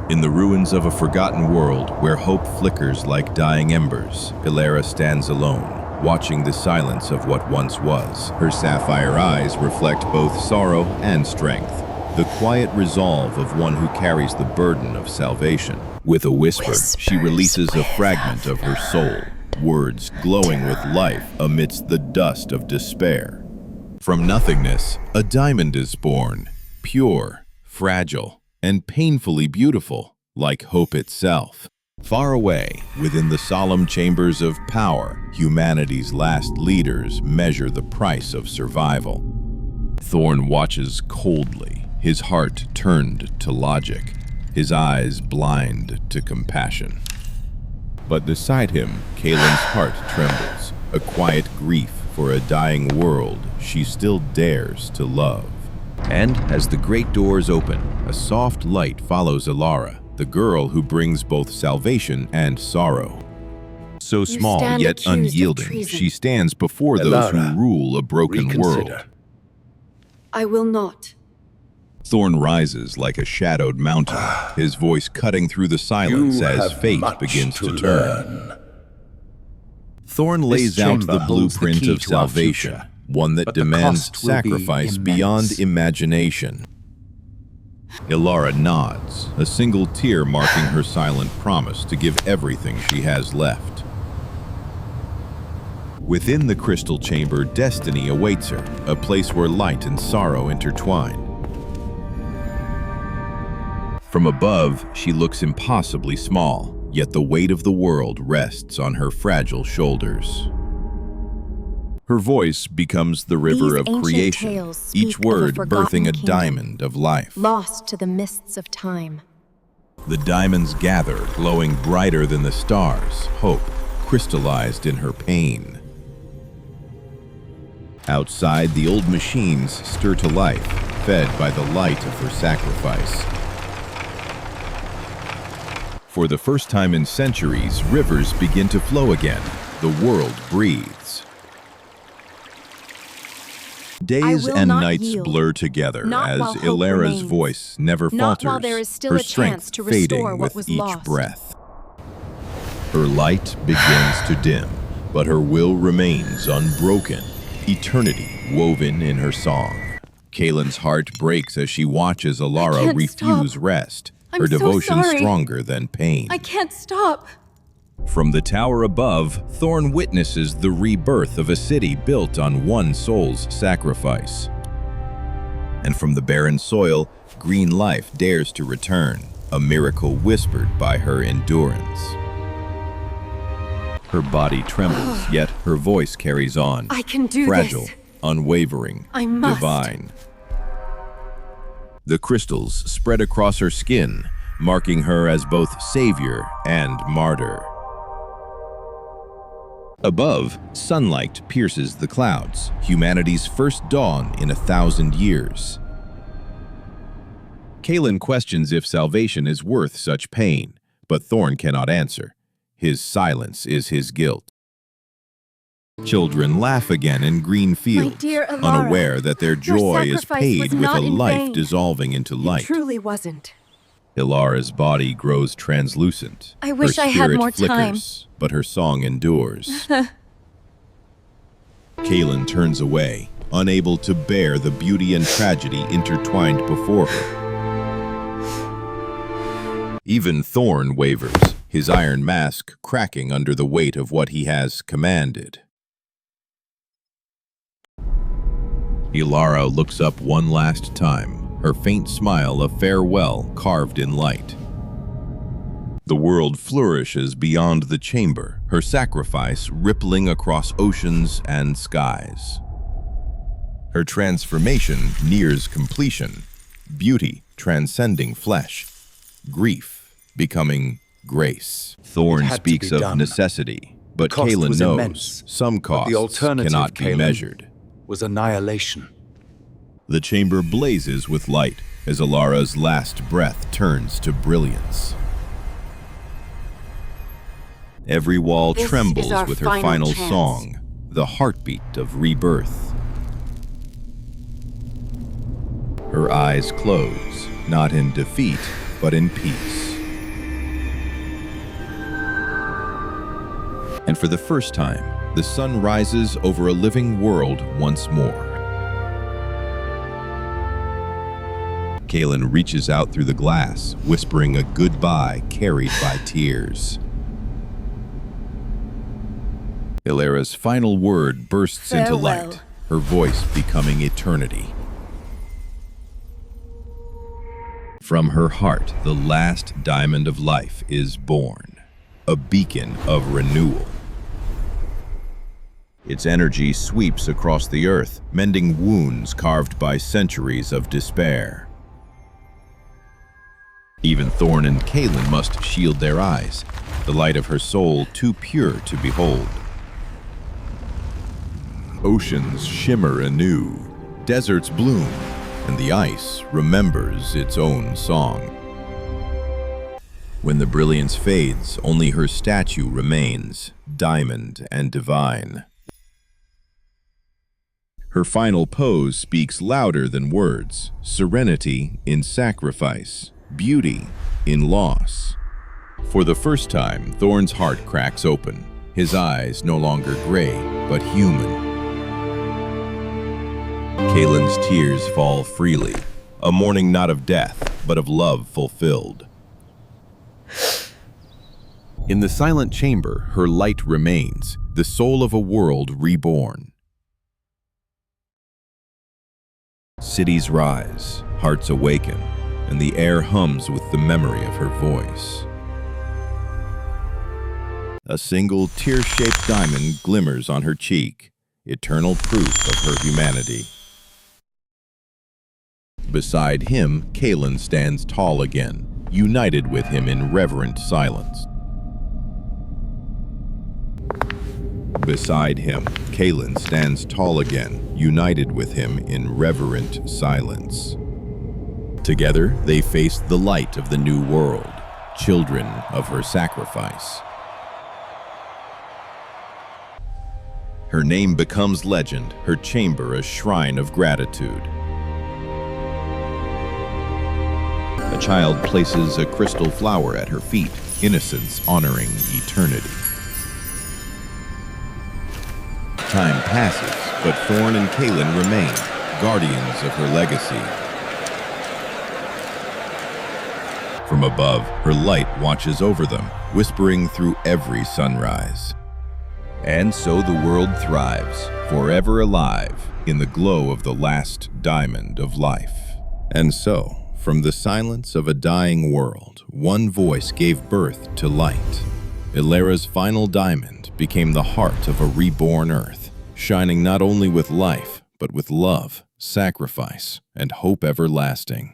In the ruins of a forgotten world where hope flickers like dying embers, Elara stands alone, watching the silence of what once was. Her sapphire eyes reflect both sorrow and strength, the quiet resolve of one who carries the burden of salvation. With a whisper, she releases a fragment of her soul, words glowing with life amidst the dust of despair. From nothingness, a diamond is born, pure, fragile, and painfully beautiful, like hope itself. Far away, within the solemn chambers of power, humanity's last leaders measure the price of survival. Thorn watches coldly, his heart turned to logic, his eyes blind to compassion. But beside him, Kaelin's heart trembles, a quiet grief for a dying world she still dares to love. And as the great doors open, a soft light follows Elara, the girl who brings both salvation and sorrow. So small yet unyielding, she stands before those who rule a broken world. I will not. Thorn rises like a shadowed mountain, his voice cutting through the silence as fate begins to turn. Thorn lays out the blueprint of salvation, one that demands sacrifice beyond imagination. Elara nods, a single tear marking her silent promise to give everything she has left. Within the crystal chamber, destiny awaits her, a place where light and sorrow intertwine. From above, she looks impossibly small, yet the weight of the world rests on her fragile shoulders. Her voice becomes the river of creation, each word birthing a diamond of life. Lost to the mists of time. The diamonds gather, glowing brighter than the stars, hope crystallized in her pain. Outside, the old machines stir to life, fed by the light of her sacrifice. For the first time in centuries, rivers begin to flow again. The world breathes. Days and nights blur together as Elara's voice never falters, her strength fading with each breath. Her light begins to dim, but her will remains unbroken, eternity woven in her song. Kaelin's heart breaks as she watches Elara refuse rest, her devotion stronger than pain. I can't stop. From the tower above, Thorn witnesses the rebirth of a city built on one soul's sacrifice. And from the barren soil, green life dares to return, a miracle whispered by her endurance. Her body trembles, yet her voice carries on. I can do fragile, this. Unwavering, I must. divine. The crystals spread across her skin, marking her as both savior and martyr. Above, sunlight pierces the clouds, humanity's first dawn in 1,000 years. Kaelin questions if salvation is worth such pain, but Thorn cannot answer. His silence is his guilt. Children laugh again in green fields, unaware that their joy is paid with a life dissolving into light. It truly wasn't. Elara's body grows translucent. I wish I had more time. But her song endures. Kaelin turns away, unable to bear the beauty and tragedy intertwined before her. Even Thorn wavers, his iron mask cracking under the weight of what he has commanded. Elara looks up one last time, her faint smile a farewell carved in light. The world flourishes beyond the chamber, her sacrifice rippling across oceans and skies. Her transformation nears completion, beauty transcending flesh, grief becoming grace. Thorn speaks of necessity, but Kaelin knows some costs cannot be measured. Was annihilation. The chamber blazes with light as Elara's last breath turns to brilliance. Every wall trembles with her final song, the heartbeat of rebirth. Her eyes close, not in defeat, but in peace. And for the first time, the sun rises over a living world once more. Kaelin reaches out through the glass, whispering a goodbye carried by tears. Elara's final word bursts into Farewell. light, her voice becoming eternity. From her heart, the last diamond of life is born, a beacon of renewal. Its energy sweeps across the earth, mending wounds carved by centuries of despair. Even Thorn and Kaelin must shield their eyes, the light of her soul too pure to behold. Oceans shimmer anew, deserts bloom, and the ice remembers its own song. When the brilliance fades, only her statue remains, diamond and divine. Her final pose speaks louder than words, serenity in sacrifice, beauty in loss. For the first time, Thorn's heart cracks open, his eyes no longer gray, but human. Kaelin's tears fall freely, a mourning not of death, but of love fulfilled. In the silent chamber, her light remains, the soul of a world reborn. Cities rise, hearts awaken, and the air hums with the memory of her voice. A single tear-shaped diamond glimmers on her cheek, eternal proof of her humanity. Beside him, Kaelin stands tall again, united with him in reverent silence. Beside him, Kaelin stands tall again, united with him in reverent silence. Together, they face the light of the new world, children of her sacrifice. Her name becomes legend, her chamber a shrine of gratitude. A child places a crystal flower at her feet, innocence honoring eternity. Time passes, but Thorn and Kaelin remain, guardians of her legacy. From above, her light watches over them, whispering through every sunrise. And so the world thrives, forever alive, in the glow of the last diamond of life. And so, from the silence of a dying world, one voice gave birth to light. Elara's final diamond became the heart of a reborn earth, shining not only with life, but with love, sacrifice, and hope everlasting.